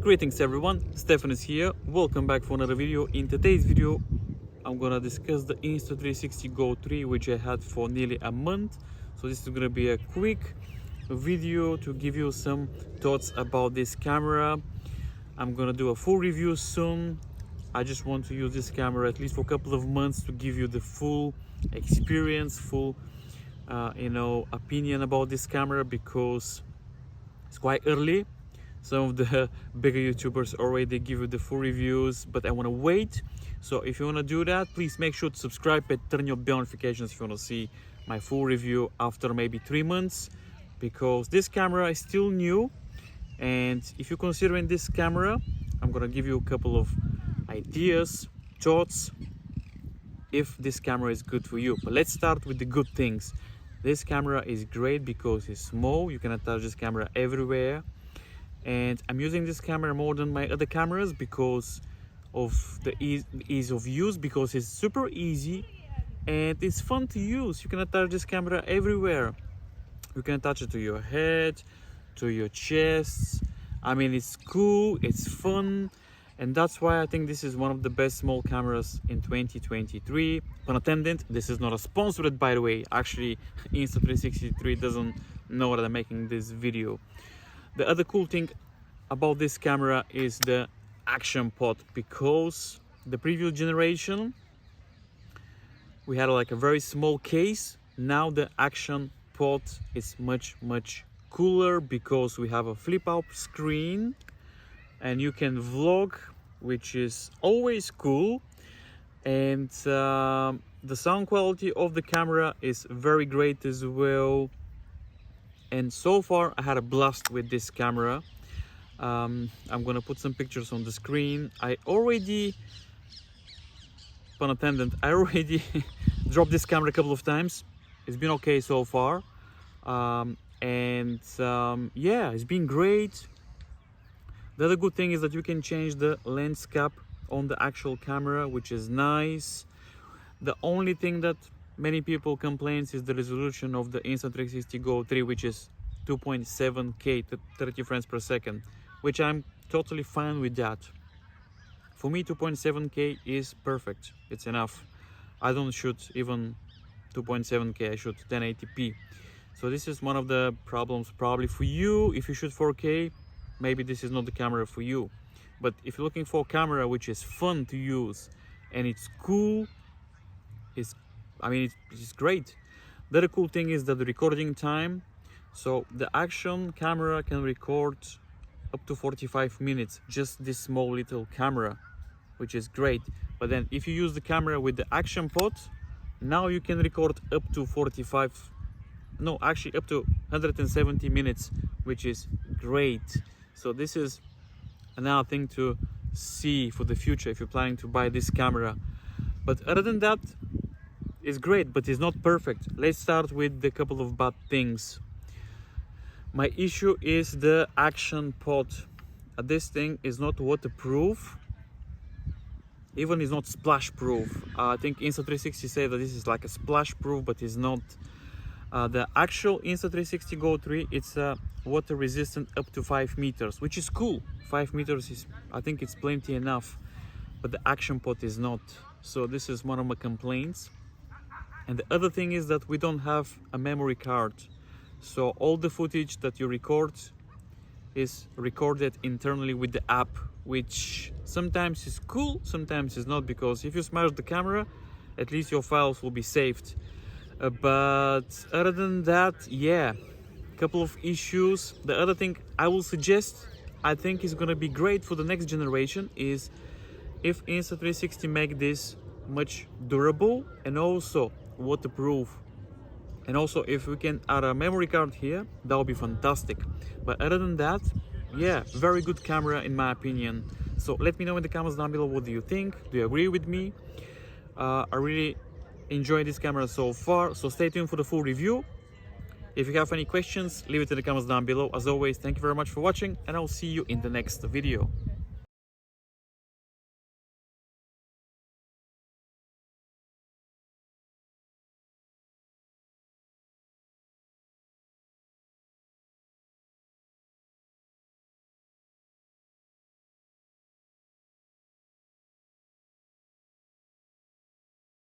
Greetings everyone, Stefan is here. Welcome back for another video. In today's video, I'm gonna discuss the Insta360 Go 3, which I had for nearly a month. So this is gonna be a quick video to give you some thoughts about this camera. I'm gonna do a full review soon. I just want to use this camera at least for a couple of months to give you the full experience, full opinion about this camera, because it's quite early. Some of the bigger YouTubers already give you the full reviews, but I want to wait. So if you want to do that, please make sure to subscribe and turn your bell notifications if you want to see my full review after maybe 3 months, because this camera is still new. And if you're considering this camera, I'm gonna give you a couple of ideas, thoughts, if this camera is good for you. But let's start with the good things. This camera is great because it's small. You can attach this camera everywhere. And I'm using this camera more than my other cameras because of the ease of use, because it's super easy and it's fun to use. You can attach this camera everywhere. You can attach it to your head, to your chest. I mean, it's cool, it's fun, and that's why I think this is one of the best small cameras in 2023. Pun intended, this is not a sponsored, by the way. Actually, Insta360 doesn't know that I'm making this video. The other cool thing about this camera is the action pod, because the previous generation we had like a very small case. Now the action pod is much cooler because we have a flip out screen and you can vlog, which is always cool. And the sound quality of the camera is very great as well. And so far I had a blast with this camera. I'm gonna put some pictures on the screen. I already, pun intended, dropped this camera a couple of times. It's been okay so far. Yeah, it's been great. The other good thing is that you can change the lens cap on the actual camera, which is nice. The only thing that many people complain is the resolution of the Insta360 Go 3, which is 2.7K, 30 frames per second, which I'm totally fine with that. For me, 2.7K is perfect. It's enough. I don't shoot even 2.7K, I shoot 1080p. So this is one of the problems probably for you. If you shoot 4K, maybe this is not the camera for you. But if you're looking for a camera which is fun to use and it's cool, it's great. The other cool thing is that the recording time. So the action camera can record up to 45 minutes, just this small little camera, which is great. But then if you use the camera with the action pod, now you can record up to up to 170 minutes, which is great. So this is another thing to see for the future if you're planning to buy this camera. But other than that, it's great, but it's not perfect. Let's start with the couple of bad things. My issue is the action pod. This thing is not waterproof, even is not splash proof. I think Insta360 said that this is like a splash proof, but it's not. The actual Insta360 Go 3, it's water resistant up to 5 meters, which is cool. 5 meters is, I think it's plenty enough, but the action pod is not. So this is one of my complaints. And the other thing is that we don't have a memory card. So all the footage that you record is recorded internally with the app, which sometimes is cool, sometimes is not, because if you smash the camera, at least your files will be saved. But other than that, yeah, a couple of issues. The other thing I will suggest, I think is gonna be great for the next generation, is if Insta360 make this much durable and also waterproof, and also if we can add a memory card here, that would be fantastic. But other than that, yeah, very good camera in my opinion. So let me know in the comments down below, what do you think? Do you agree with me? I really enjoy this camera so far, so stay tuned for the full review. If you have any questions, leave it in the comments down below. As always, thank you very much for watching, and I'll see you in the next video.